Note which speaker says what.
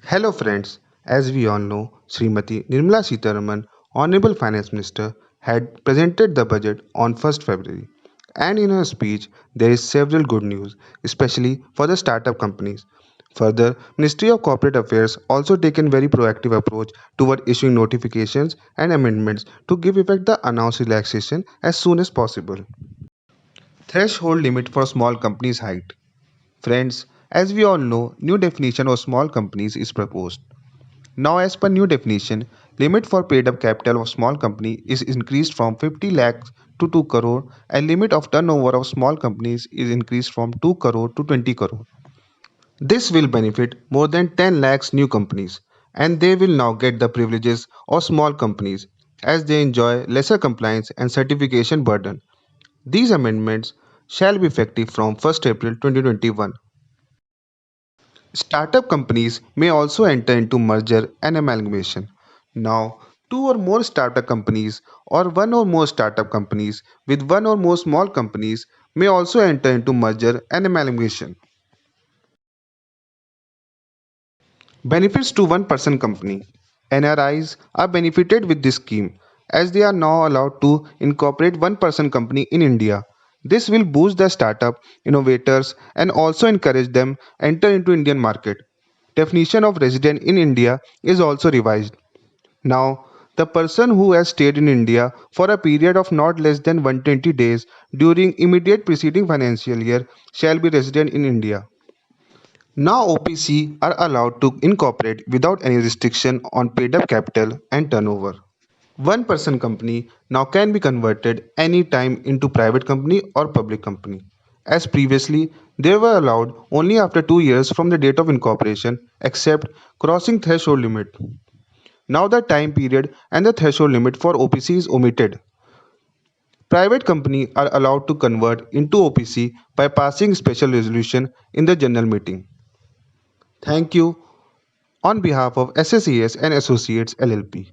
Speaker 1: Hello friends, as we all know, Srimati Nirmala Sitharaman, Honorable Finance Minister, had presented the budget on 1st February. And in her speech, there is several good news, especially for the startup companies. Further, Ministry of Corporate Affairs also taken very proactive approach toward issuing notifications and amendments to give effect the announced relaxation as soon as possible. Threshold limit for small companies hiked. Friends, as we all know, new definition of small companies is proposed. Now, as per new definition, limit for paid-up capital of small company is increased from 50 lakhs to 2 crore and limit of turnover of small companies is increased from 2 crore to 20 crore. This will benefit more than 10 lakhs new companies and they will now get the privileges of small companies as they enjoy lesser compliance and certification burden. These amendments shall be effective from 1st April 2021. Startup companies may also enter into merger and amalgamation. Now, two or more startup companies or one or more startup companies with one or more small companies may also enter into merger and amalgamation. Benefits to one person company. NRIs are benefited with this scheme as they are now allowed to incorporate one person company in India. This will boost the startup innovators and also encourage them enter into Indian market. Definition of resident in India is also revised. Now, the person who has stayed in India for a period of not less than 120 days during immediate preceding financial year shall be resident in India. Now OPC are allowed to incorporate without any restriction on paid up capital and turnover. One person company now can be converted anytime into private company or public company. As previously, they were allowed only after 2 years from the date of incorporation except crossing threshold limit. Now the time period and the threshold limit for OPC is omitted. Private companies are allowed to convert into OPC by passing special resolution in the general meeting. Thank you on behalf of SSES and Associates LLP.